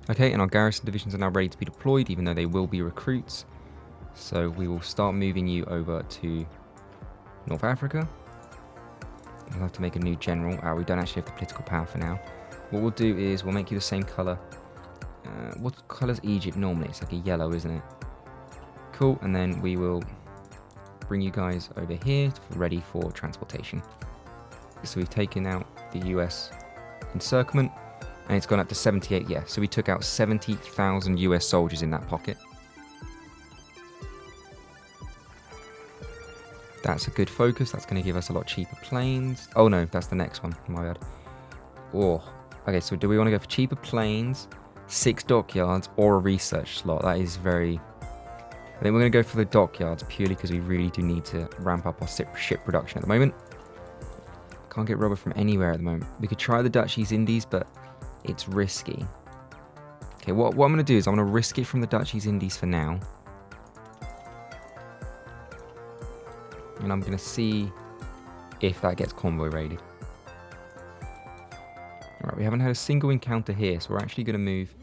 Okay, and our garrison divisions are now ready to be deployed, even though they will be recruits. So we will start moving you over to North Africa. We'll have to make a new general. We don't actually have the political power for now. What we'll do is we'll make you the same colour. What colour's Egypt normally? It's like a yellow, isn't it? Cool, and then we will bring you guys over here ready for transportation. So we've taken out the US encirclement, and it's gone up to 78, yeah. So we took out 70,000 US soldiers in that pocket. That's a good focus. That's going to give us a lot cheaper planes. Oh no, that's the next one. My bad. Oh, okay, so do we want to go for cheaper planes, 6 dockyards, or a research slot? That is very... I think we're going to go for the dockyards purely because we really do need to ramp up our ship production at the moment. Can't get rubber from anywhere at the moment. We could try the Dutch East Indies, but it's risky. Okay, what I'm going to do is I'm going to risk it from the Dutch East Indies for now. And I'm going to see if that gets convoy raided. Alright, we haven't had a single encounter here, so we're actually going to move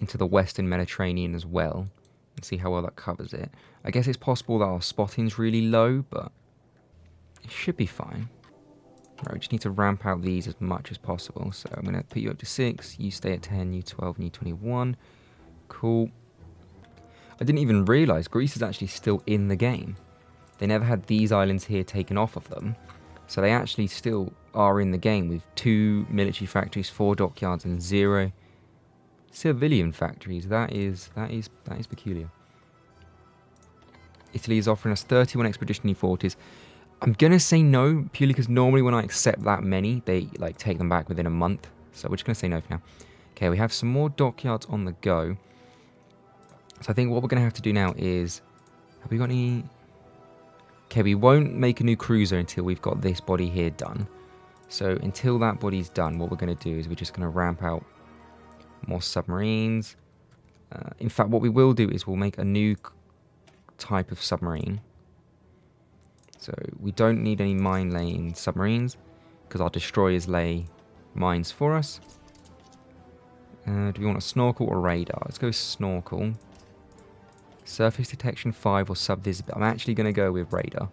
into the Western Mediterranean as well. And see how well that covers it. I guess it's possible that our spotting's really low, but it should be fine. Right, we just need to ramp out these as much as possible. So I'm going to put you up to 6, you stay at 10, you 12, and you 21. Cool. I didn't even realise Greece is actually still in the game. They never had these islands here taken off of them. So they actually still are in the game with 2 military factories, 4 dockyards, and 0 civilian factories. That is peculiar. Italy is offering us 31 expeditionary forties. I'm gonna say no purely because normally when I accept that many, they like take them back within a month. So we're just gonna say no for now. Okay, we have some more dockyards on the go. So I think what we're gonna have to do now is, have we got any? Okay, we won't make a new cruiser until we've got this body here done. So until that body's done, what we're gonna do is we're just gonna ramp out more submarines. In fact, what we will do is we'll make a new type of submarine. So we don't need any mine laying submarines because our destroyers lay mines for us. Do we want a snorkel or radar? Let's go snorkel. Surface detection 5 or subvisibility. I'm actually going to go with radar.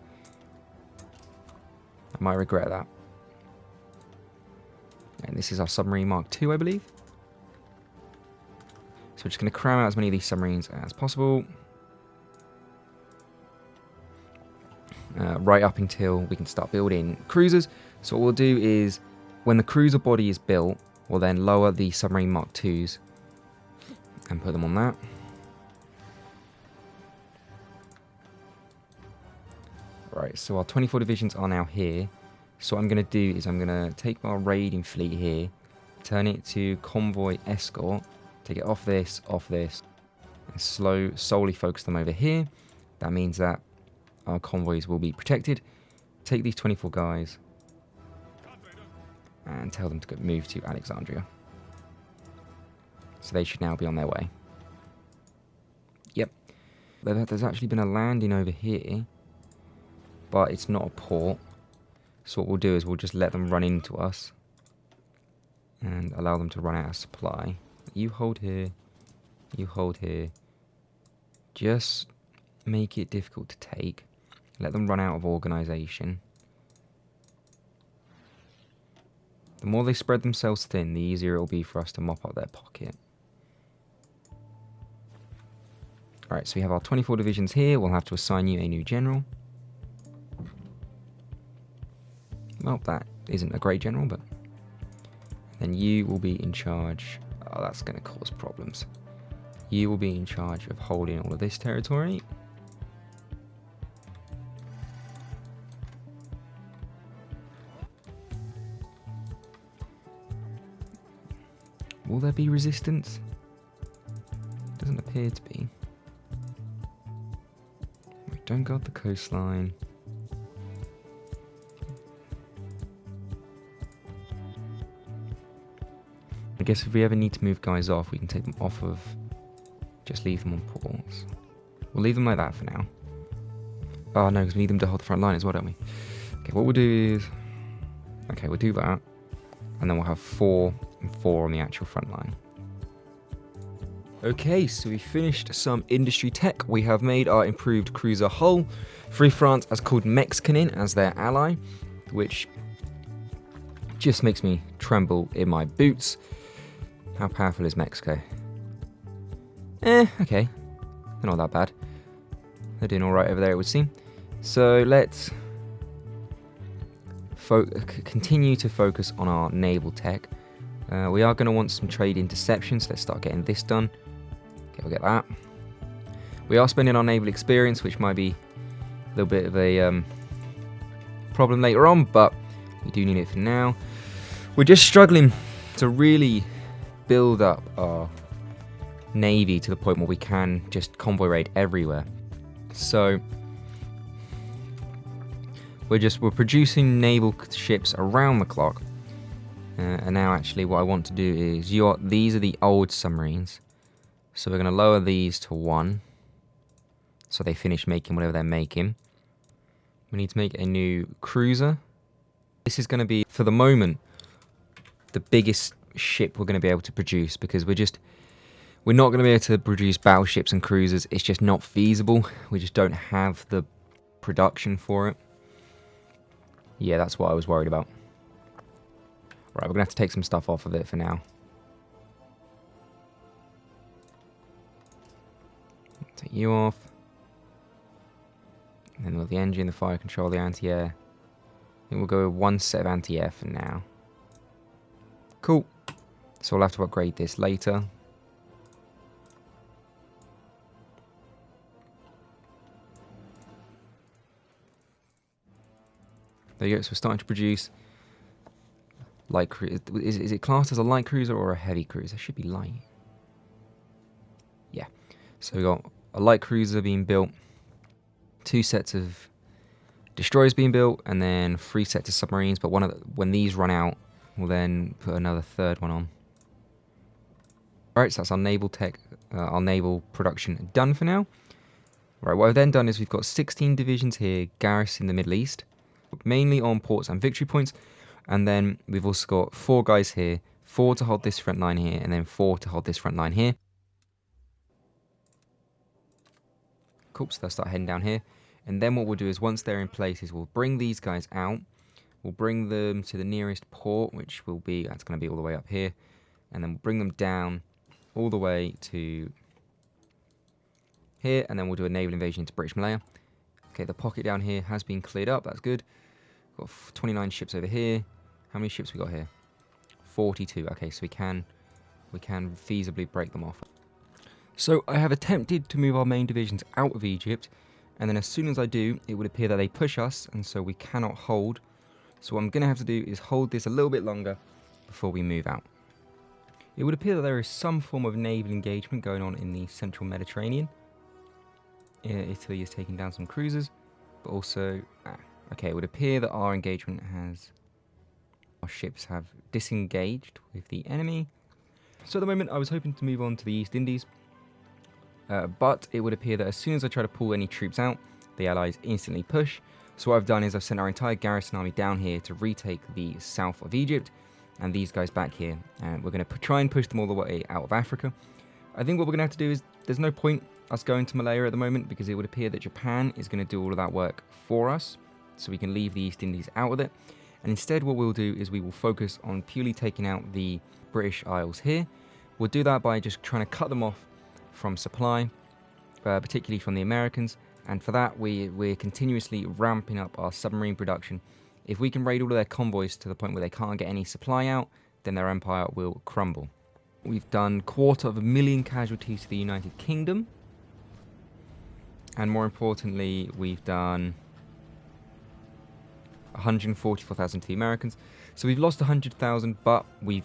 I might regret that. And this is our submarine Mark II, I believe. So we're just going to cram out as many of these submarines as possible. Right up until we can start building cruisers. So what we'll do is, when the cruiser body is built, we'll then lower the submarine Mark IIs and put them on that. Right, so our 24 divisions are now here. So what I'm going to do is I'm going to take our raiding fleet here, turn it to convoy escort, take it off this, and solely focus them over here. That means that our convoys will be protected. Take these 24 guys and tell them to move to Alexandria. So they should now be on their way. Yep. There's actually been a landing over here, but it's not a port. So what we'll do is we'll just let them run into us and allow them to run out of supply. You hold here. You hold here. Just make it difficult to take. Let them run out of organisation. The more they spread themselves thin, the easier it will be for us to mop up their pocket. Alright, so we have our 24 divisions here. We'll have to assign you a new general. Well, that isn't a great general, but then you will be in charge. Oh, that's going to cause problems. You will be in charge of holding all of this territory. Will there be resistance? Doesn't appear to be. We don't guard the coastline. I guess if we ever need to move guys off, we can take them off of... Just leave them on ports. We'll leave them like that for now. Oh no, because we need them to hold the front line as well, don't we? Okay, what we'll do is... Okay, we'll do that. And then we'll have 4 and 4 on the actual front line. Okay, so we finished some industry tech. We have made our improved cruiser hull. Free France has called Mexican in as their ally, which just makes me tremble in my boots. How powerful is Mexico? Okay. They're not that bad. They're doing alright over there, it would seem. So let's continue to focus on our naval tech. We are going to want some trade interception, so let's start getting this done. Okay, we'll get that. We are spending our naval experience, which might be a little bit of a problem later on, but we do need it for now. We're just struggling to really build up our navy to the point where we can just convoy raid everywhere. So we're producing naval ships around the clock. And now actually what I want to do is, these are the old submarines. So we're going to lower these to 1. So they finish making whatever they're making. We need to make a new cruiser. This is going to be, for the moment, the biggest ship we're going to be able to produce, because we're not going to be able to produce battleships and cruisers. It's just not feasible. We just don't have the production for it. Yeah, that's what I was worried about. Right, we're going to have to take some stuff off of it for now. Take you off. And then with the engine, the fire control, the anti-air. I think we'll go with 1 set of anti-air for now. Cool. So we'll have to upgrade this later. There you go, so we're starting to produce light cruiser. Is it classed as a light cruiser or a heavy cruiser? It should be light. Yeah. So we got a light cruiser being built, 2 sets of destroyers being built, and then 3 sets of submarines. But when these run out, we'll then put another 3rd one on. Alright, so that's our naval tech, our naval production done for now. Right, what I've then done is we've got 16 divisions here garrisoned in the Middle East, mainly on ports and victory points. And then we've also got 4 guys here, 4 to hold this front line here, and then 4 to hold this front line here. Cool, so they'll start heading down here. And then what we'll do is, once they're in place, is we'll bring these guys out. We'll bring them to the nearest port, which will be, that's going to be all the way up here. And then we'll bring them down all the way to here. And then we'll do a naval invasion into British Malaya. Okay, the pocket down here has been cleared up. That's good. Got 29 ships over here. How many ships we got here? 42. Okay, so we can feasibly break them off. So I have attempted to move our main divisions out of Egypt, and then as soon as I do, it would appear that they push us, and so we cannot hold. So what I'm going to have to do is hold this a little bit longer before we move out. It would appear that there is some form of naval engagement going on in the central Mediterranean. Italy is taking down some cruisers, but also... okay, it would appear that our ships have disengaged with the enemy. So at the moment, I was hoping to move on to the East Indies, but it would appear that as soon as I try to pull any troops out, the Allies instantly push. So what I've done is I've sent our entire garrison army down here to retake the south of Egypt, and these guys back here, and we're going to try and push them all the way out of Africa. I think what we're going to have to do is, there's no point us going to Malaya at the moment, because it would appear that Japan is going to do all of that work for us, so we can leave the East Indies out of it. And instead what we'll do is we will focus on purely taking out the British Isles here. We'll do that by just trying to cut them off from supply, particularly from the Americans. And for that, we're continuously ramping up our submarine production. If we can raid all of their convoys to the point where they can't get any supply out, then their empire will crumble. We've done 250,000 casualties to the United Kingdom. And more importantly, we've done 144,000 to the Americans. So we've lost 100,000, but we've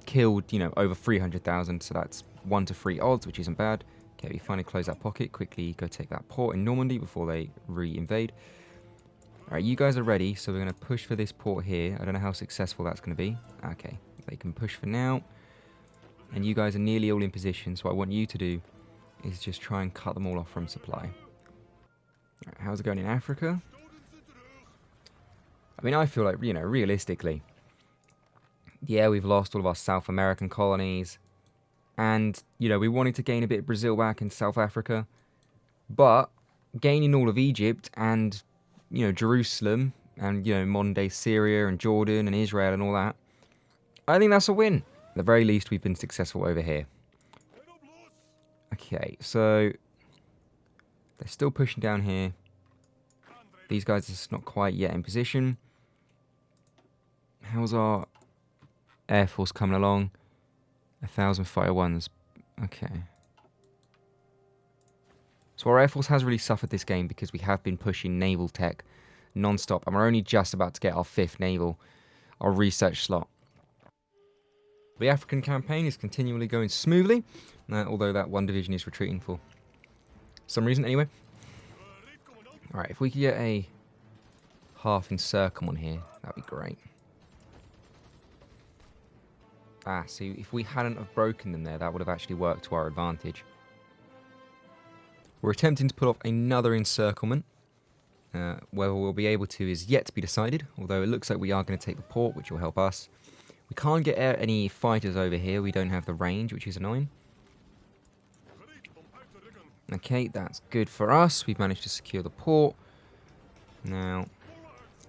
killed, over 300,000. So that's 1 to 3 odds, which isn't bad. Okay, we finally close that pocket. Quickly go take that port in Normandy before they re-invade. Alright, you guys are ready, so we're going to push for this port here. I don't know how successful that's going to be. Okay, they can push for now. And you guys are nearly all in position, so what I want you to do is just try and cut them all off from supply. Right, how's it going in Africa? I mean, I feel like, realistically, yeah, we've lost all of our South American colonies. And, you know, we wanted to gain a bit of Brazil back and South Africa. But gaining all of Egypt and, you know, Jerusalem and, you know, modern day Syria and Jordan and Israel and all that, I think that's a win. At the very least, we've been successful over here. Okay, so they're still pushing down here. These guys are just not quite yet in position. How's our Air Force coming along? 1,000 fighter ones. Okay. So our Air Force has really suffered this game because we have been pushing naval tech non-stop. And we're only just about to get our 5th naval, our research slot. The African campaign is continually going smoothly, although that one division is retreating for some reason anyway. Alright, if we could get a half encirclement here, that'd be great. Ah, see, if we hadn't have broken them there, that would have actually worked to our advantage. We're attempting to put off another encirclement. Whether we'll be able to is yet to be decided, although it looks like we are going to take the port, which will help us. We can't get any fighters over here. We don't have the range, which is annoying. Okay, that's good for us. We've managed to secure the port. Now,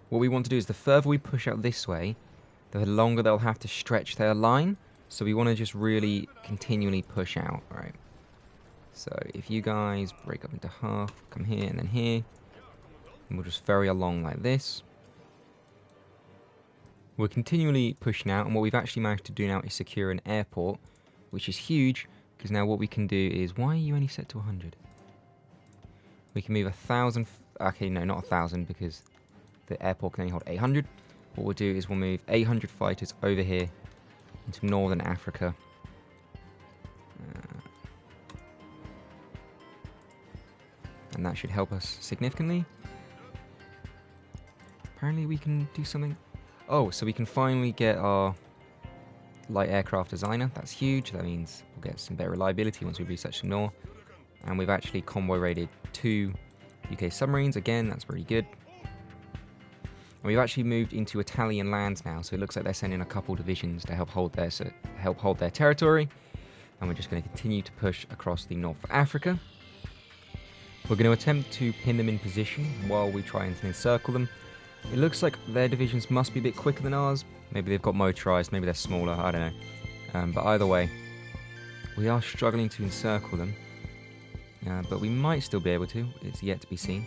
what we want to do is the further we push out this way, the longer they'll have to stretch their line. So we want to just really continually push out, right? So if you guys break up into half, come here and then here, and we'll just ferry along like this. We're continually pushing out, and what we've actually managed to do now is secure an airport, which is huge, because now what we can do is... Why are you only set to 100? We can move 1,000... Okay, no, not 1,000, because the airport can only hold 800. What we'll do is we'll move 800 fighters over here into northern Africa. And that should help us significantly. Apparently we can do something... Oh, so we can finally get our light aircraft designer. That's huge. That means we'll get some better reliability once we research some more. And we've actually convoy raided 2 UK submarines. Again, that's pretty good. And we've actually moved into Italian lands now, so it looks like they're sending a couple divisions to help hold their territory. And we're just going to continue to push across the North Africa. We're going to attempt to pin them in position while we try and encircle them. It looks like their divisions must be a bit quicker than ours. Maybe they've got motorized, maybe they're smaller, I don't know. But either way, we are struggling to encircle them. But we might still be able to. It's yet to be seen.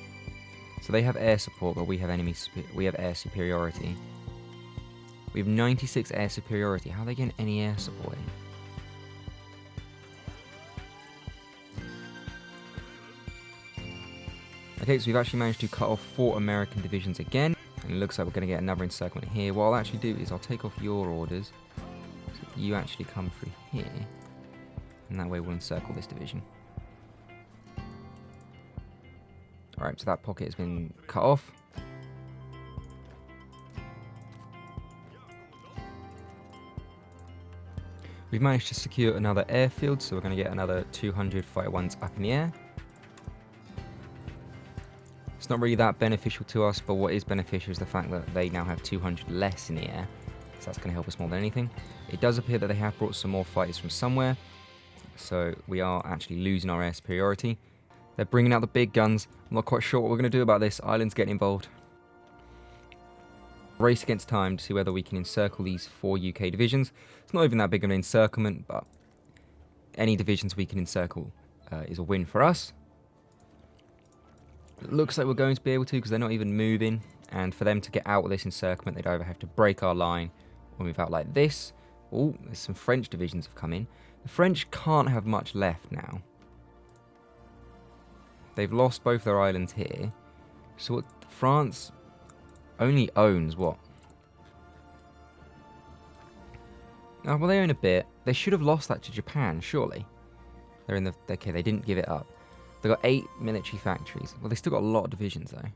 So they have air support, but we have air superiority. We have 96 air superiority. How are they getting any air support? Okay, so we've actually managed to cut off 4 American divisions again. And it looks like we're going to get another encirclement here. What I'll actually do is I'll take off your orders. So you actually come through here. And that way we'll encircle this division. Alright, so that pocket has been cut off. We've managed to secure another airfield, so we're going to get another 200 fighter ones up in the air. It's not really that beneficial to us, but what is beneficial is the fact that they now have 200 less in the air. So that's going to help us more than anything. It does appear that they have brought some more fighters from somewhere. So we are actually losing our air superiority. They're bringing out the big guns. I'm not quite sure what we're going to do about this. Ireland's getting involved. Race against time to see whether we can encircle these 4 UK divisions. It's not even that big of an encirclement, but any divisions we can encircle is a win for us. It looks like we're going to be able to because they're not even moving. And for them to get out of this encirclement, they'd either have to break our line or move out like this. Oh, there's some French divisions have come in. The French can't have much left now. They've lost both their islands here. So what, France only owns what? Oh, well, they own a bit. They should have lost that to Japan, surely. They're in the... Okay, they didn't give it up. They've got 8 military factories. Well, they still got a lot of divisions, though.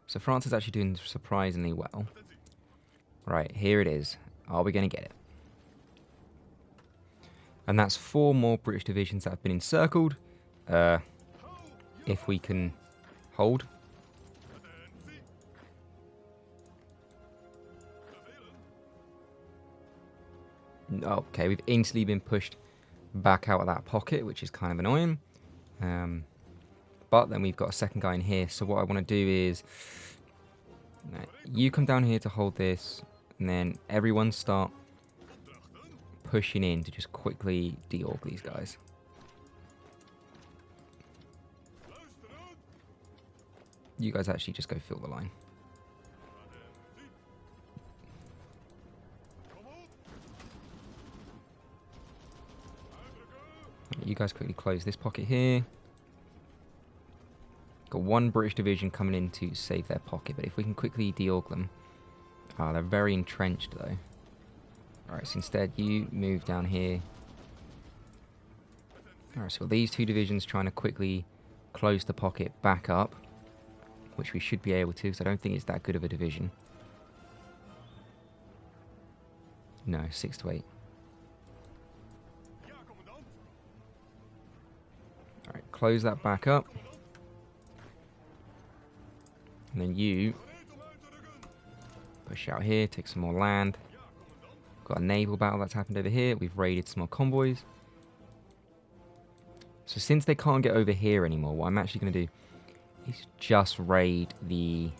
So France is actually doing surprisingly well. Right, here it is. Are we going to get it? And that's 4 more British divisions that have been encircled. If we can hold. Okay, we've instantly been pushed back out of that pocket, which is kind of annoying. But then we've got a second guy in here. So what I want to do is you come down here to hold this, and then everyone start pushing in to just quickly de-org these guys. You guys actually just go fill the line. You guys quickly close this pocket here. Got one British division coming in to save their pocket, but if we can quickly de-org them. They're very entrenched though. Alright, so instead you move down here. Alright, so these two divisions trying to quickly close the pocket back up, which we should be able to, because I don't think it's that good of a division. No, 6 to 8. Alright, close that back up. And then you push out here, take some more land. Got a naval battle that's happened over here. We've raided some more convoys. So since they can't get over here anymore, what I'm actually going to do is just raid the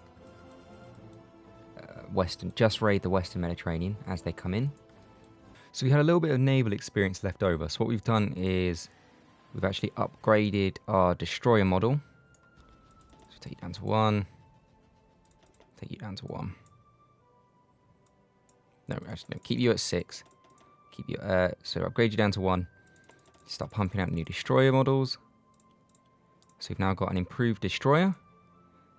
Western Mediterranean as they come in. So we had a little bit of naval experience left over. So what we've done is we've actually upgraded our destroyer model. So take you down to 1. Take you down to 1. No, actually, no, keep you at 6. Keep you so upgrade you down to 1. Start pumping out new destroyer models. So we've now got an improved destroyer.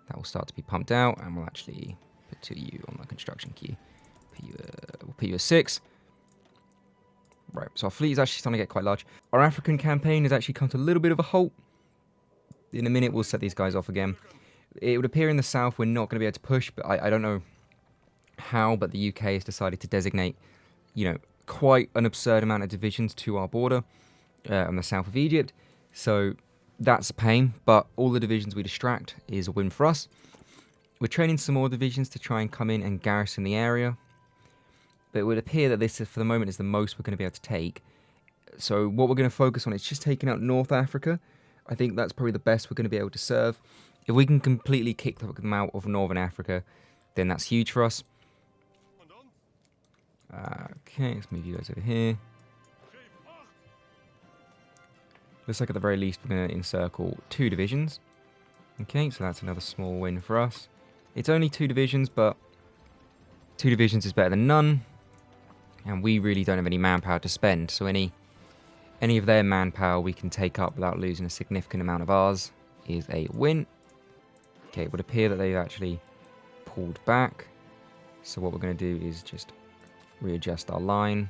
That will start to be pumped out, and we'll actually put you on the construction queue. We'll put you at 6. Right, so our fleet is actually starting to get quite large. Our African campaign has actually come to a little bit of a halt. In a minute, we'll set these guys off again. It would appear in the south we're not going to be able to push, but I don't know how, but the UK has decided to designate, quite an absurd amount of divisions to our border on the south of Egypt. So that's a pain, but all the divisions we distract is a win for us. We're training some more divisions to try and come in and garrison the area, but it would appear that this, for the moment, is the most we're going to be able to take. So what we're going to focus on is just taking out North Africa. I think that's probably the best we're going to be able to serve. If we can completely kick them out of Northern Africa, then that's huge for us. Okay, let's move you guys over here. Looks like at the very least we're going to encircle 2 divisions. Okay, so that's another small win for us. It's only 2 divisions, but 2 divisions is better than none. And we really don't have any manpower to spend, so any of their manpower we can take up without losing a significant amount of ours is a win. Okay, it would appear that they've actually pulled back. So what we're going to do is just readjust our line.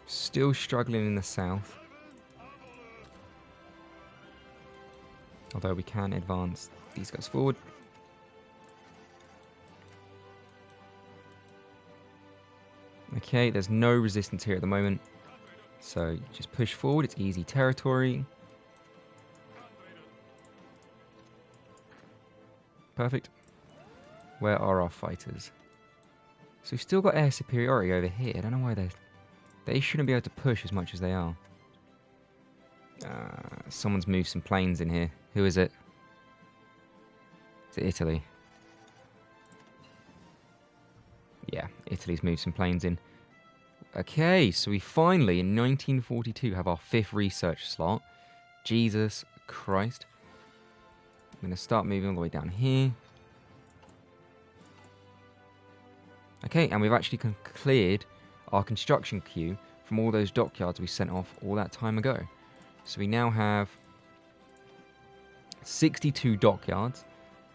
Still struggling in the south. Although we can advance these guys forward. Okay, there's no resistance here at the moment. So just push forward, it's easy territory. Perfect. Where are our fighters? So we've still got air superiority over here. I don't know why they shouldn't be able to push as much as they are. Someone's moved some planes in here. Who is it? Is it Italy? Yeah, Italy's moved some planes in. Okay, so we finally, in 1942, have our 5th research slot. Jesus Christ. I'm going to start moving all the way down here. Okay, and we've actually cleared our construction queue from all those dockyards we sent off all that time ago. So we now have 62 dockyards,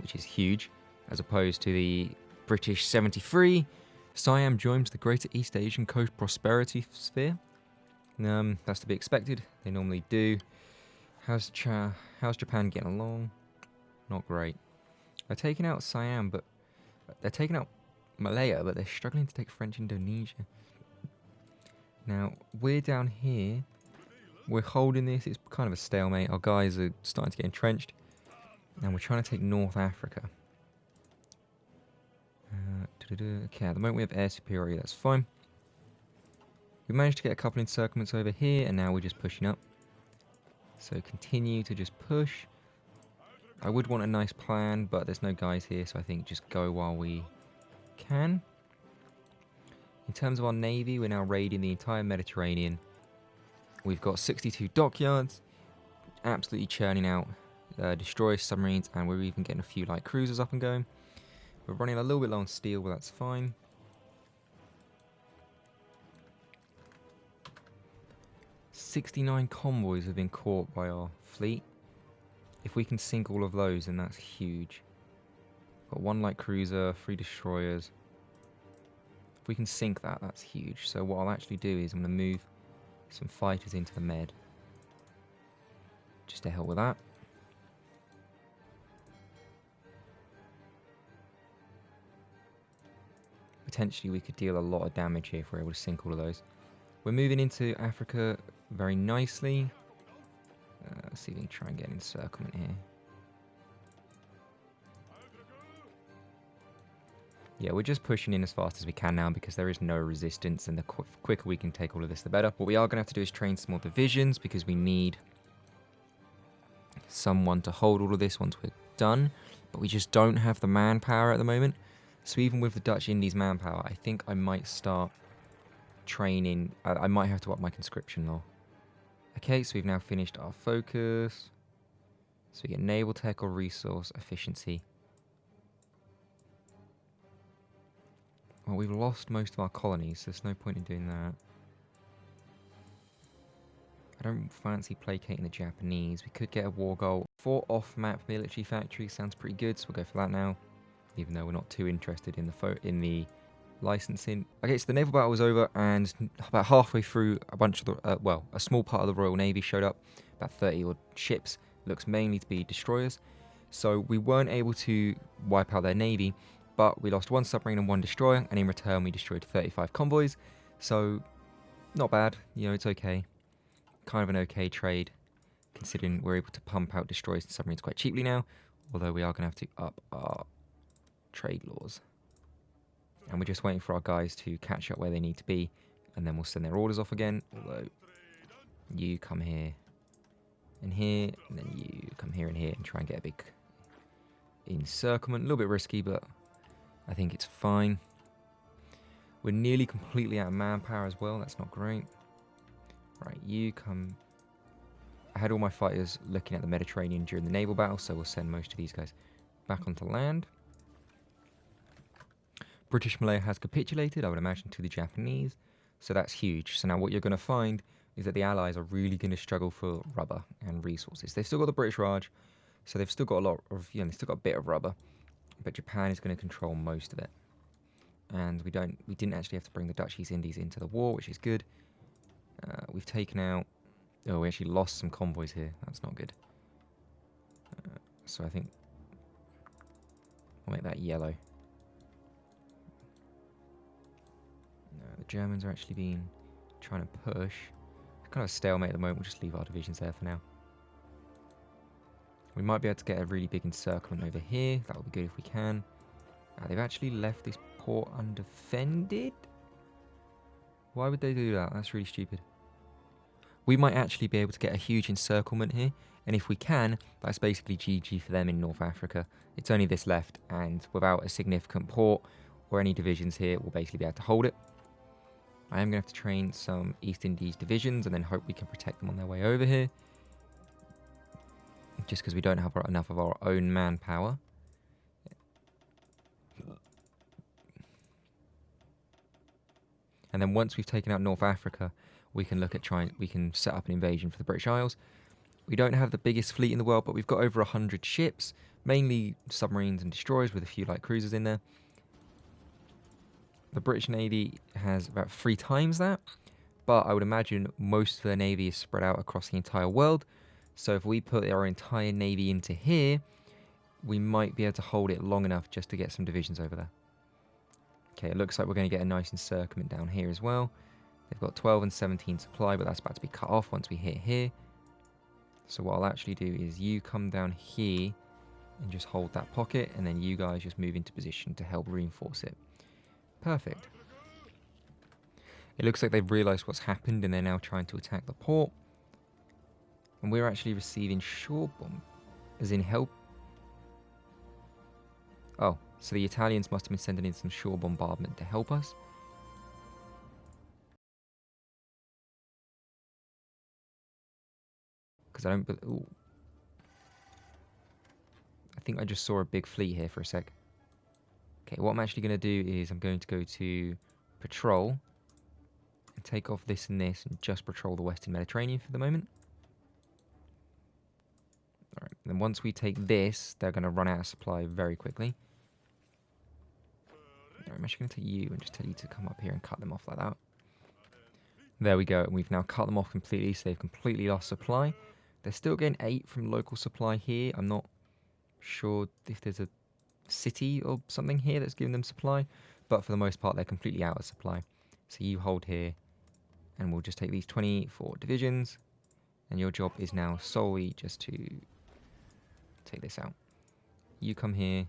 which is huge, as opposed to the British 73. Siam joins the Greater East Asian Coast Prosperity Sphere. That's to be expected. They normally do. How's Japan getting along? Not great. They're taking out Siam, but they're taking out Malaya, but they're struggling to take French Indonesia. Now, we're down here. We're holding this. It's kind of a stalemate. Our guys are starting to get entrenched. And we're trying to take North Africa. Okay, at the moment we have air superiority, that's fine. We managed to get a couple encirclements over here, and now we're just pushing up. So continue to just push. I would want a nice plan, but there's no guys here, so I think just go while we can. In terms of our navy, we're now raiding the entire Mediterranean. We've got 62 dockyards, absolutely churning out destroyers, submarines, and we're even getting a few light cruisers up and going. We're running a little bit low on steel, but that's fine. "69 convoys have been caught by our fleet. If we can sink all of those, then that's huge. Got 1 light cruiser, 3 destroyers. If we can sink that, that's huge. So what I'll actually do is I'm going to move some fighters into the Med, just to help with that. Potentially we could deal a lot of damage here if we're able to sink all of those. We're moving into Africa very nicely. Let's see if we can try and get an encirclement here. Yeah, we're just pushing in as fast as we can now because there is no resistance, and the quicker we can take all of this, the better. What we are going to have to do is train some more divisions because we need someone to hold all of this once we're done. But we just don't have the manpower at the moment. So even with the Dutch Indies manpower, I think I might start training. I might have to up my conscription law. Okay, so we've now finished our focus. So we get naval tech or resource efficiency. Well, we've lost most of our colonies, so there's no point in doing that. I don't fancy placating the Japanese. We could get a war goal. 4 off-map military factories sounds pretty good, so we'll go for that now. Even though we're not too interested in the licensing. Okay, so the naval battle was over, and about halfway through, a bunch of the, a small part of the Royal Navy showed up. About 30 odd ships. Looks mainly to be destroyers. So we weren't able to wipe out their navy, but we lost 1 submarine and 1 destroyer, and in return we destroyed 35 convoys. So not bad, you know, it's okay. Kind of an okay trade, considering we're able to pump out destroyers and submarines quite cheaply now, although we are going to have to up our trade laws. And we're just waiting for our guys to catch up where they need to be, and then we'll send their orders off again, although you come here and here, and then you come here and here, and try and get a big encirclement. A little bit risky, but I think it's fine. We're nearly completely out of manpower as well, that's not great. Right, you come... I had all my fighters looking at the Mediterranean during the naval battle, so we'll send most of these guys back onto land. British Malaya has capitulated, I would imagine, to the Japanese, so that's huge. So now what you're going to find is that the Allies are really going to struggle for rubber and resources. They've still got the British Raj, so they've still got a lot of, they've still got a bit of rubber, but Japan is going to control most of it. And we didn't actually have to bring the Dutch East Indies into the war, which is good. We've taken out... Oh, we actually lost some convoys here. That's not good. So I think I'll make that yellow. No, the Germans are actually trying to push. It's kind of a stalemate at the moment. We'll just leave our divisions there for now. We might be able to get a really big encirclement over here. That would be good if we can. They've actually left this port undefended. Why would they do that? That's really stupid. We might actually be able to get a huge encirclement here, and if we can, that's basically GG for them in North Africa. It's only this left, and without a significant port or any divisions here, we'll basically be able to hold it. I am going to have to train some East Indies divisions and then hope we can protect them on their way over here. Just because we don't have enough of our own manpower. And then once we've taken out North Africa, we can look at we can set up an invasion for the British Isles. We don't have the biggest fleet in the world, but we've got over 100 ships, mainly submarines and destroyers with a few light cruisers in there. The British Navy has about 3 times that, but I would imagine most of their navy is spread out across the entire world. So if we put our entire navy into here, we might be able to hold it long enough just to get some divisions over there. Okay, it looks like we're going to get a nice encirclement down here as well. They've got 12 and 17 supply, but that's about to be cut off once we hit here. So what I'll actually do is you come down here and just hold that pocket, and then you guys just move into position to help reinforce it. Perfect. It looks like they've realised what's happened and they're now trying to attack the port. And we're actually receiving shore bomb, as in help. Oh, so the Italians must have been sending in some shore bombardment to help us. Because I don't... Ooh. I think I just saw a big fleet here for a sec. Okay, what I'm actually going to do is I'm going to go to patrol and take off this and this and just patrol the Western Mediterranean for the moment. Alright, then once we take this, they're going to run out of supply very quickly. Alright, I'm actually going to take you and just tell you to come up here and cut them off like that. There we go, and we've now cut them off completely, so they've completely lost supply. They're still getting 8 from local supply here. I'm not sure if there's a city or something here that's giving them supply, but for the most part they're completely out of supply. So you hold here and we'll just take these 24 divisions, and your job is now solely just to take this out. You come here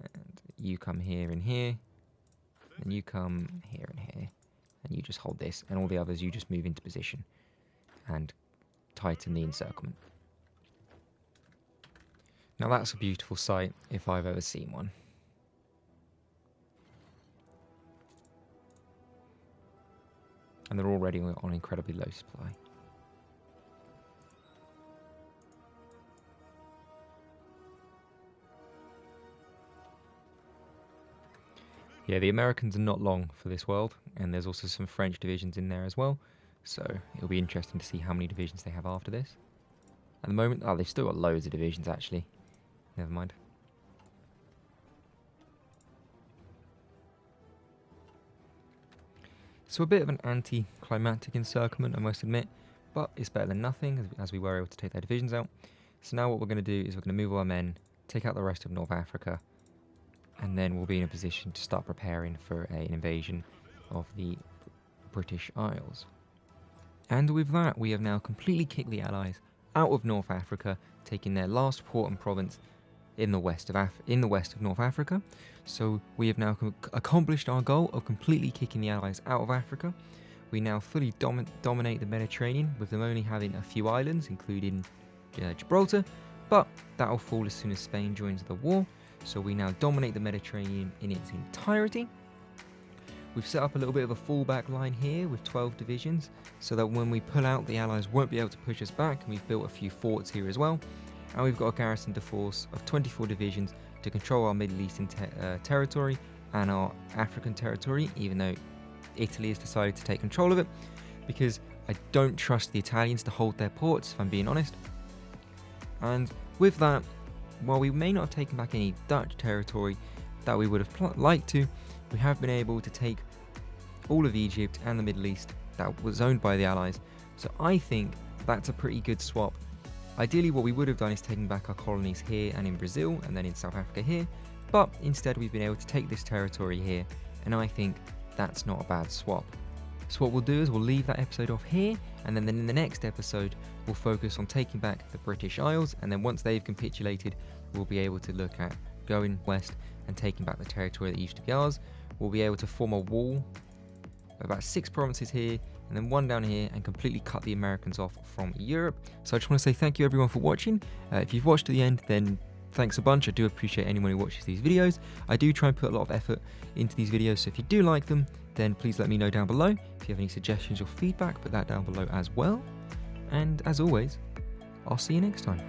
and you come here and here, and you come here and here, and you just hold this, and all the others you just move into position and tighten the encirclement. Now that's a beautiful sight if I've ever seen one. And they're already on incredibly low supply. Yeah, the Americans are not long for this world, and there's also some French divisions in there as well, so it'll be interesting to see how many divisions they have after this. At the moment, oh, they've still got loads of divisions actually. Never mind. So a bit of an anti-climactic encirclement, I must admit, but it's better than nothing, as we were able to take their divisions out. So now what we're going to do is we're going to move our men, take out the rest of North Africa, and then we'll be in a position to start preparing for an invasion of the British Isles. And with that, we have now completely kicked the Allies out of North Africa, taking their last port and province in the west of North Africa. So we have now accomplished our goal of completely kicking the Allies out of Africa. We now fully dominate the Mediterranean, with them only having a few islands, including Gibraltar, but that will fall as soon as Spain joins the war. So we now dominate the Mediterranean in its entirety. We've set up a little bit of a fallback line here with 12 divisions, so that when we pull out, the Allies won't be able to push us back, and we've built a few forts here as well. And we've got a garrison to force of 24 divisions to control our Middle Eastern territory and our African territory, even though Italy has decided to take control of it, because I don't trust the Italians to hold their ports, if I'm being honest. And with that, while we may not have taken back any Dutch territory that we would have liked to, we have been able to take all of Egypt and the Middle East that was owned by the Allies. So I think that's a pretty good swap. Ideally, what we would have done is taken back our colonies here and in Brazil, and then in South Africa here, but instead we've been able to take this territory here, and I think that's not a bad swap. So what we'll do is we'll leave that episode off here, and then in the next episode we'll focus on taking back the British Isles, and then once they've capitulated, we'll be able to look at going west and taking back the territory that used to be ours. We'll be able to form a wall, about 6 provinces here, and then 1 down here, and completely cut the Americans off from Europe. So I just want to say thank you everyone for watching. If you've watched to the end, then thanks a bunch. I do appreciate anyone who watches these videos. I do try and put a lot of effort into these videos, so if you do like them, then please let me know down below. If you have any suggestions or feedback, put that down below as well. And as always, I'll see you next time.